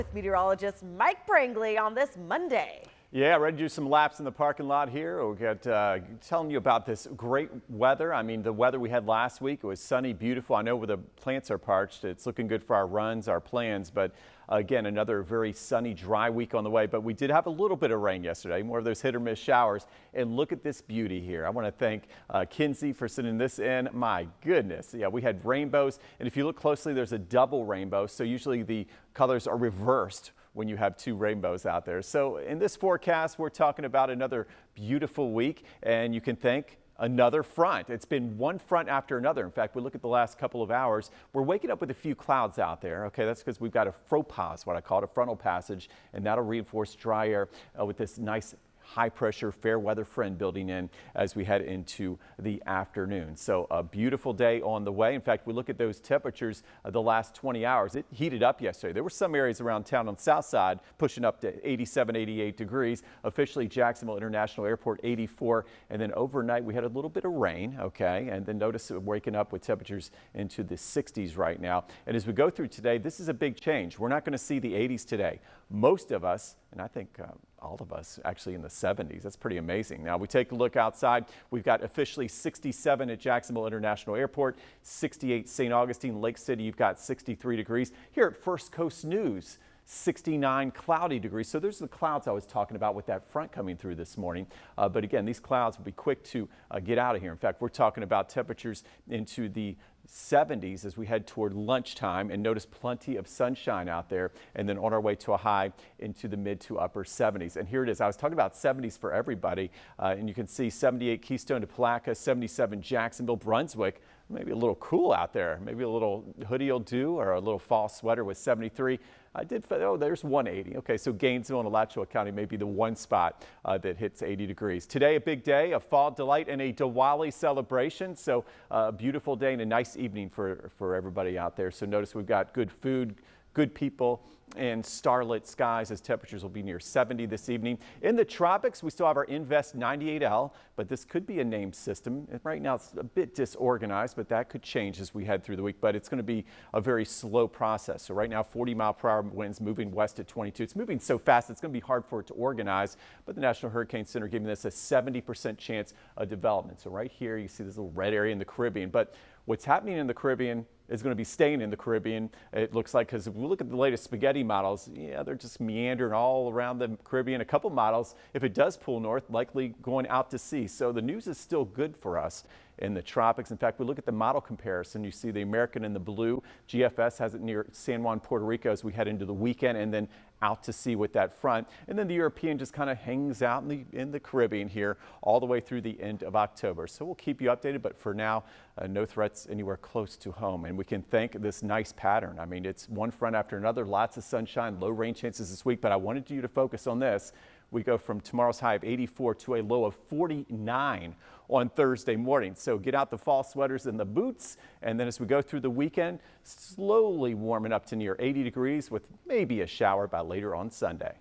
With meteorologist Mike Prangley on this Monday. Yeah, ready to do some laps in the parking lot here. We'll get telling you about this great weather. I mean, the weather we had last week, it was sunny, beautiful. I know where the plants are parched. It's looking good for our runs, our plans, but again, another very sunny, dry week on the way. But we did have a little bit of rain yesterday, more of those hit or miss showers. And look at this beauty here. I want to thank Kinsey for sending this in. My goodness. Yeah, we had rainbows. And if you look closely, there's a double rainbow. So usually the colors are reversed when you have two rainbows out there. So in this forecast, we're talking about another beautiful week, and you can thank another front. It's been one front after another. In fact, we look at the last couple of hours, we're waking up with a few clouds out there. Okay, that's because we've got a fropos, what I call it, a frontal passage, and that'll reinforce dry air with this nice high pressure fair weather friend building in as we head into the afternoon. So a beautiful day on the way. In fact, we look at those temperatures the last 20 hours. It heated up yesterday. There were some areas around town on the south side pushing up to 87, 88 degrees. Officially Jacksonville International Airport 84. And then overnight we had a little bit of rain. Okay. And then notice waking up with temperatures into the 60s right now. And as we go through today, this is a big change. We're not going to see the 80s today. Most of us, and I think all of us actually in the 70s. That's pretty amazing. Now we take a look outside. We've got officially 67 at Jacksonville International Airport, 68 St. Augustine, Lake City. You've got 63 degrees. Here at First Coast News, 69 cloudy degrees. So there's the clouds I was talking about with that front coming through this morning. But again, these clouds will be quick to get out of here. In fact, we're talking about temperatures into the 70s as we head toward lunchtime, and notice plenty of sunshine out there, and then on our way to a high into the mid to upper 70s. And here it is. I was talking about 70s for everybody, and you can see 78 Keystone to Palaca, 77 Jacksonville, Brunswick. Maybe a little cool out there. Maybe a little hoodie will do, or a little fall sweater with 73. Oh, there's 180. Okay, so Gainesville and Alachua County may be the one spot that hits 80 degrees. Today, a big day, a fall delight and a Diwali celebration. So a beautiful day and a nice evening for everybody out there. So notice we've got good food, good people, and starlit skies as temperatures will be near 70 this evening. In the tropics, we still have our Invest 98L, but this could be a named system. Right now it's a bit disorganized, but that could change as we head through the week, but it's going to be a very slow process. So right now 40-mile-per-hour winds moving west at 22. It's moving so fast it's going to be hard for it to organize, but the National Hurricane Center giving this a 70% chance of development. So right here you see this little red area in the Caribbean, but what's happening in the Caribbean is going to be staying in the Caribbean, it looks like, because if we look at the latest spaghetti models, yeah, they're just meandering all around the Caribbean. A couple models, if it does pull north, likely going out to sea. So the news is still good for us in the tropics. In fact, we look at the model comparison. You see the American in the blue. GFS has it near San Juan, Puerto Rico as we head into the weekend, and then out to sea with that front. And then the European just kind of hangs out in the Caribbean here all the way through the end of October. So we'll keep you updated, but for now, no threats anywhere close to home. And we can thank this nice pattern. I mean, it's one front after another, lots of sunshine, low rain chances this week, but I wanted you to focus on this. We go from tomorrow's high of 84 to a low of 49 on Thursday morning. So get out the fall sweaters and the boots. And then as we go through the weekend, slowly warming up to near 80 degrees with maybe a shower by later on Sunday.